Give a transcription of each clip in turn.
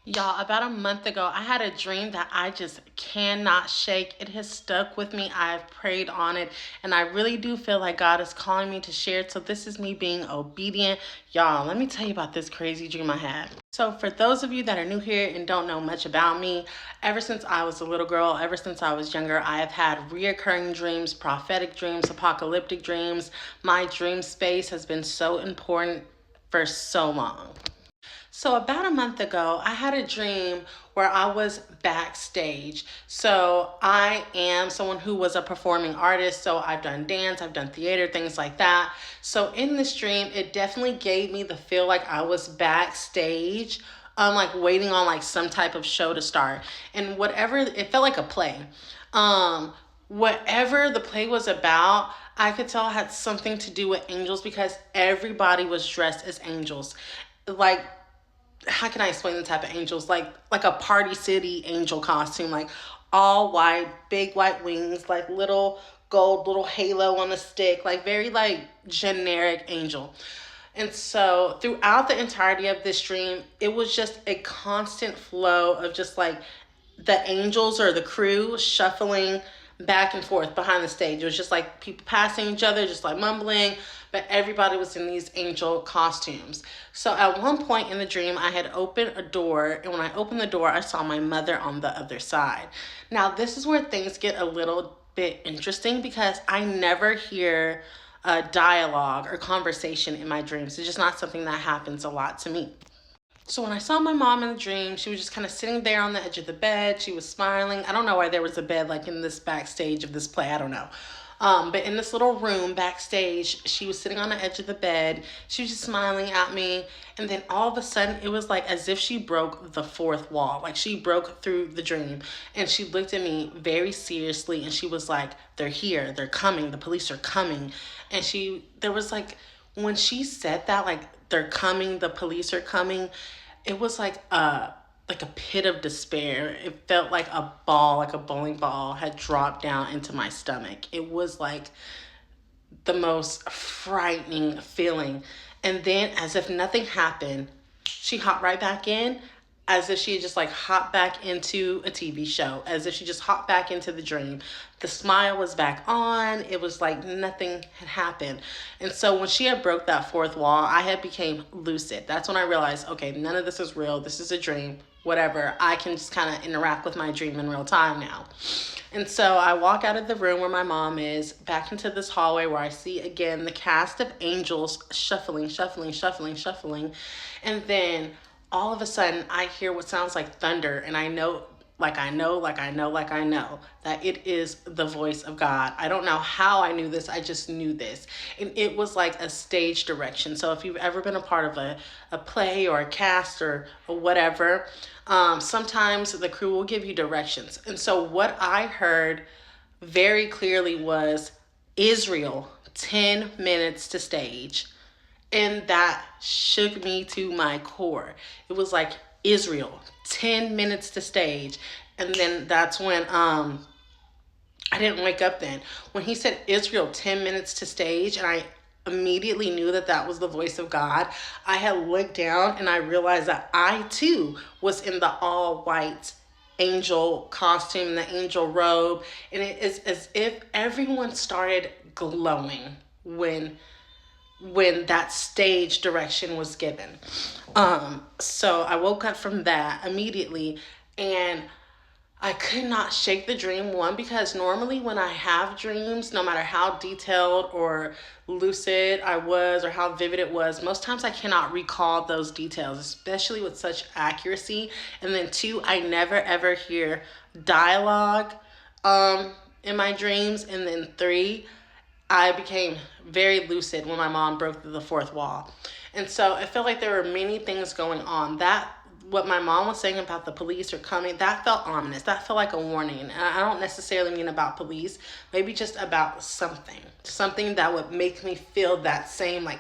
Y'all, about a month ago, I had a dream that I just cannot shake. It has stuck with me. I've prayed on it, and I really do feel like God is calling me to share it. So, this is me being obedient. Y'all, let me tell you about this crazy dream I had. So, for those of you that are new here and don't know much about me, ever since I was a little girl, ever since I was younger, I have had reoccurring dreams, prophetic dreams, apocalyptic dreams. My dream space has been so important for so long. So, about a month ago, I had a dream where I was backstage. So, I am someone who was a performing artist. So, I've done dance, I've done theater, things like that. So, in this dream, it definitely gave me the feel like I was backstage. Like waiting on like some type of show to start, and whatever it felt like a play. Um, Whatever the play was about, I could tell it had something to do with angels because everybody was dressed as angels. Like, how can I explain the type of angels? Like a Party City angel costume, like all white, big white wings, like little gold, little halo on a stick, like very like generic angel. And so throughout the entirety of this dream, it was just a constant flow of just like the angels or the crew shuffling back and forth behind the stage. It was just like people passing each other, just like mumbling, but everybody was in these angel costumes. So at one point in the dream, I had opened a door, and when I opened the door, I saw my mother on the other side. Now, this is where things get a little bit interesting because I never hear a dialogue or conversation in my dreams. It's just not something that happens a lot to me. So when I saw my mom in the dream, she was just kind of sitting there on the edge of the bed. She was smiling. I don't know why there was a bed like in this backstage of this play. I don't know. But in this little room backstage, she was sitting on the edge of the bed. She was just smiling at me. And then all of a sudden, it was like as if she broke the fourth wall. Like she broke through the dream. And she looked at me very seriously. And she was like, they're here. They're coming. The police are coming. And there was like, when she said that, like, they're coming, the police are coming, it was like a pit of despair. It felt like a ball, like a bowling ball had dropped down into my stomach. It was like the most frightening feeling. And then, as if nothing happened, she hopped right back in, as if she had just like hopped back into a TV show, as if she just hopped back into the dream. The smile was back on. It was like nothing had happened. And so when she had broke that fourth wall, I had became lucid. That's when I realized, okay, none of this is real. This is a dream. Whatever. I can just kind of interact with my dream in real time now. And so I walk out of the room where my mom is, back into this hallway where I see again the cast of angels shuffling, shuffling, shuffling, shuffling. And then all of a sudden I hear what sounds like thunder, and I know, that it is the voice of God. I don't know how I knew this, I just knew this. And it was like a stage direction. So if you've ever been a part of a play or a cast or whatever, sometimes the crew will give you directions. And so what I heard very clearly was Israel, 10 minutes to stage. And that shook me to my core. It was like Israel, 10 minutes to stage. And then that's when I didn't wake up then. When he said Israel, 10 minutes to stage, and I immediately knew that that was the voice of God, I had looked down and I realized that I too was in the all white angel costume, the angel robe. And it is as if everyone started glowing when that stage direction was given. So I woke up from that immediately, and I could not shake the dream. One, because normally when I have dreams, no matter how detailed or lucid I was or how vivid it was, most times I cannot recall those details, especially with such accuracy. And then two, I never ever hear dialogue in my dreams. And then three, I became very lucid when my mom broke through the fourth wall. And so I felt like there were many things going on. That what my mom was saying about the police are coming, that felt ominous. That felt like a warning. And I don't necessarily mean about police, maybe just about something that would make me feel that same like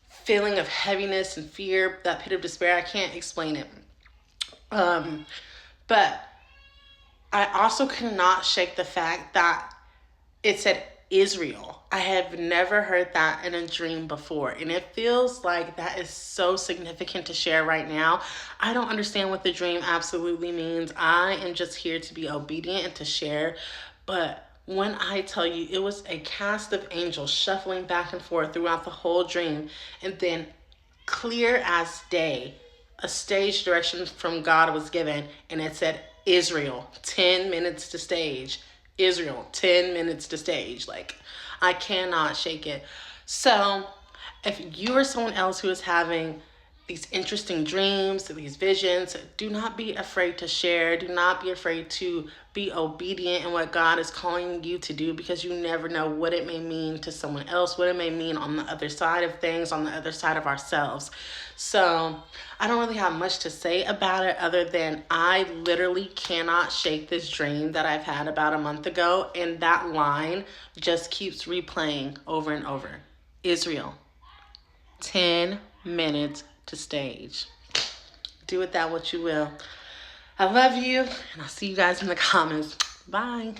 feeling of heaviness and fear, that pit of despair. I can't explain it. But I also could not shake the fact that it said Israel. I have never heard that in a dream before, and it feels like that is so significant to share right now. I don't understand what the dream absolutely means. I am just here to be obedient and to share, but when I tell you, it was a cast of angels shuffling back and forth throughout the whole dream, and then clear as day, a stage direction from God was given, and it said Israel, 10 minutes to stage. Israel, 10 minutes to stage. Like, I cannot shake it. So, if you are someone else who is having these interesting dreams, these visions, do not be afraid to share. Do not be afraid to be obedient in what God is calling you to do, because you never know what it may mean to someone else, what it may mean on the other side of things, on the other side of ourselves. So I don't really have much to say about it other than I literally cannot shake this dream that I've had about a month ago. And that line just keeps replaying over and over. Israel, 10 minutes to stage. Do with that what you will. I love you, and I'll see you guys in the comments. Bye.